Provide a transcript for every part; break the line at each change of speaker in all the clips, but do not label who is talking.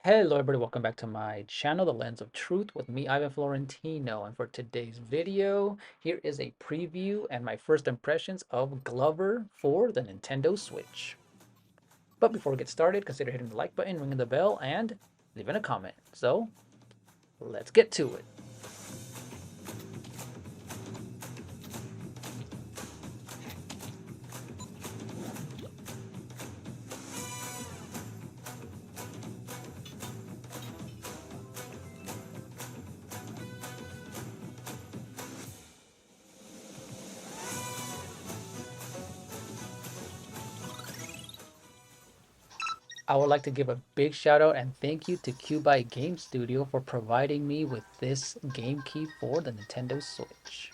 Hello everybody, welcome back to my channel, The Lens of Truth with me, Ivan Florentino. And for today's video, here is a preview and my first impressions of Glover for the Nintendo Switch. But before we get started, consider hitting the like button, ringing the bell, and leaving a comment. So, let's get to it. I would like to give a big shout out and thank you to QUByte Game Studio for providing me with this game key for the Nintendo Switch.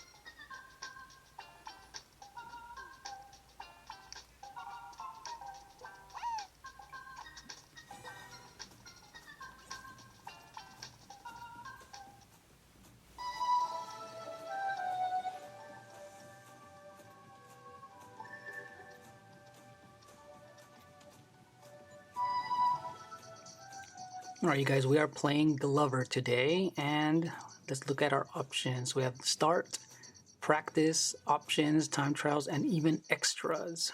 Alright, you guys, we are playing Glover today, and let's look at our options. We have start, practice, options, time trials, and even extras.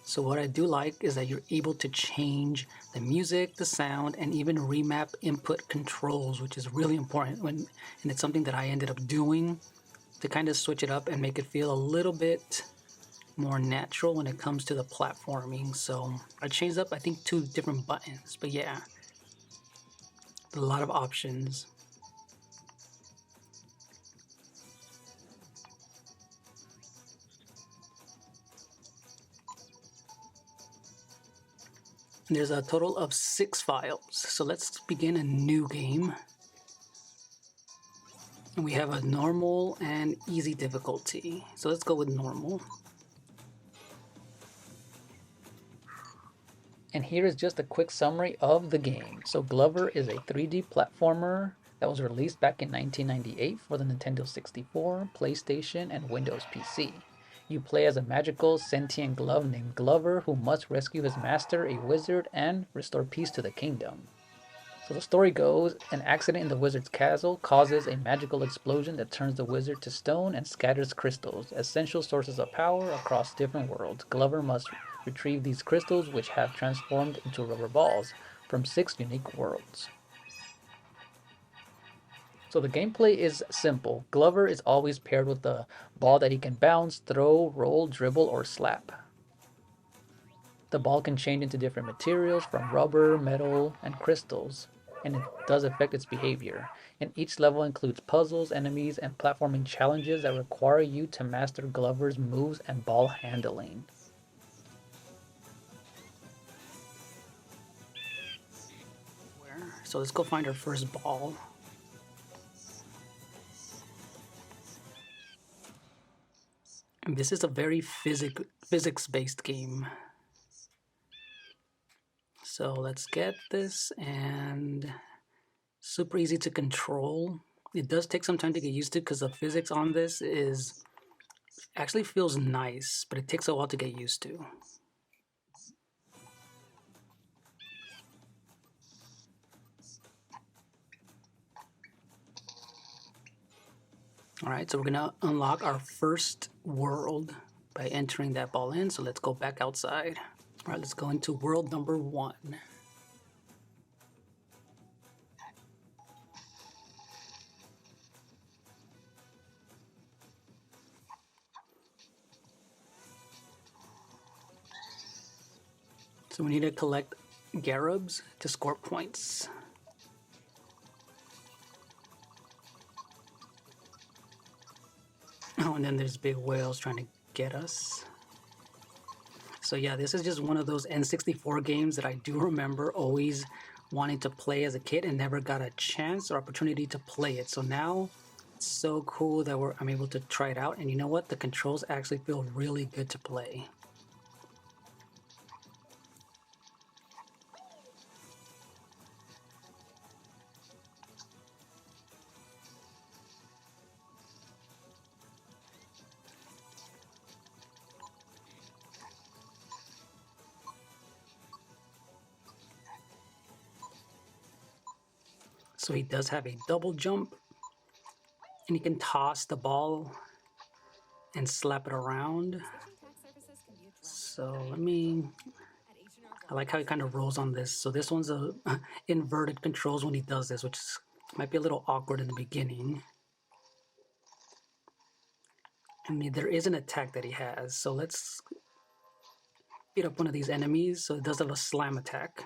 So what I do like is that you're able to change the music, the sound, and even remap input controls, which is really important and it's something that I ended up doing to kind of switch it up and make it feel a little bit more natural when it comes to the platforming. So I changed up, I think, 2 different buttons, but yeah, a lot of options. There's a total of 6 files. So let's begin a new game. And we have a normal and easy difficulty. So let's go with normal. And here is just a quick summary of the game. So Glover is a 3D platformer that was released back in 1998 for the Nintendo 64, PlayStation, and Windows PC. You play as a magical sentient glove named Glover who must rescue his master, a wizard, and restore peace to the kingdom. So the story goes, an accident in the wizard's castle causes a magical explosion that turns the wizard to stone and scatters crystals, essential sources of power across different worlds. Glover must retrieve these crystals, which have transformed into rubber balls, from 6 unique worlds. So the gameplay is simple. Glover is always paired with a ball that he can bounce, throw, roll, dribble, or slap. The ball can change into different materials from rubber, metal, and crystals, and it does affect its behavior. And each level includes puzzles, enemies, and platforming challenges that require you to master Glover's moves and ball handling. So let's go find our first ball. And this is a very physics-based game. So let's get this, and super easy to control. It does take some time to get used to because the physics on this is actually feels nice, but it takes a while to get used to. All right, so we're gonna unlock our first world by entering that ball in. So let's go back outside. All right, let's go into world number 1. So we need to collect Garubs to score points. Oh, and then there's big whales trying to get us. So yeah, this is just one of those N64 games that I do remember always wanting to play as a kid and never got a chance or opportunity to play it. So now it's so cool that I'm able to try it out. And you know what? The controls actually feel really good to play.
So he does have a double jump, and he can toss the ball and slap it around. So I like how he kind of rolls on this. So this one's a inverted controls when he does this, which might be a little awkward in the beginning. And there is an attack that he has. So let's beat up one of these enemies. So it does have a slam attack.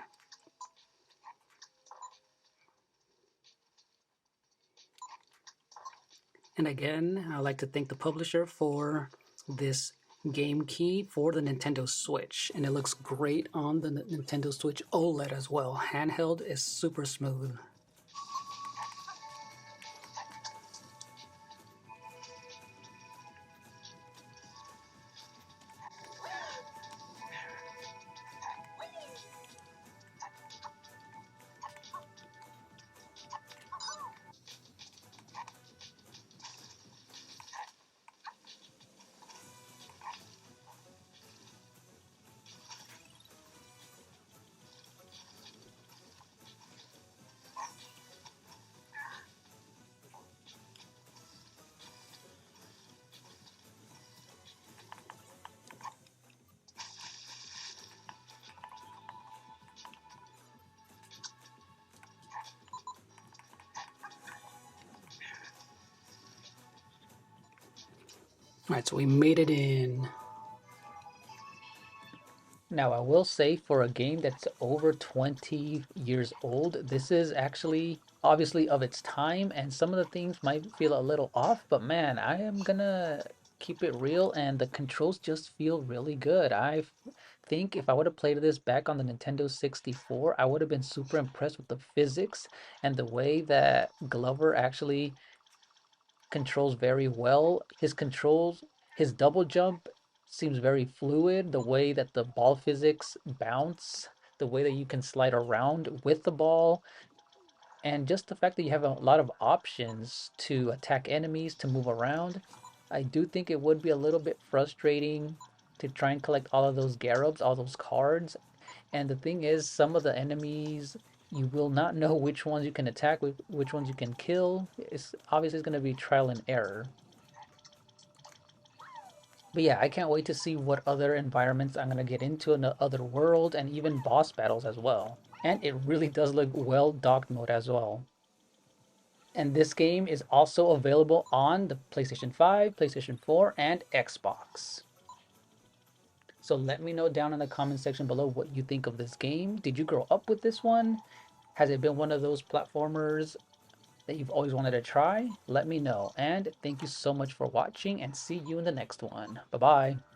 And again, I'd like to thank the publisher for this game key for the Nintendo Switch. And it looks great on the Nintendo Switch OLED as well. Handheld is super smooth. Alright, so we made it in.
Now, I will say for a game that's over 20 years old, this is actually obviously of its time, and some of the things might feel a little off, but man, I am gonna keep it real, and the controls just feel really good. Think if I would have played this back on the Nintendo 64, I would have been super impressed with the physics and the way that Glover actually controls very well. His double jump seems very fluid. The way that the ball physics bounce, the way that you can slide around with the ball, and just the fact that you have a lot of options to attack enemies, to move around. I do think it would be a little bit frustrating to try and collect all of those Garubs, all those cards. And the thing is, some of the enemies you will not know which ones you can attack, which ones you can kill. It's obviously going to be trial and error. But yeah, I can't wait to see what other environments I'm going to get into in the other world and even boss battles as well. And it really does look well docked mode as well. And this game is also available on the PlayStation 5, PlayStation 4, and Xbox. So let me know down in the comment section below what you think of this game. Did you grow up with this one? Has it been one of those platformers that you've always wanted to try? Let me know. And thank you so much for watching, and see you in the next one. Bye bye.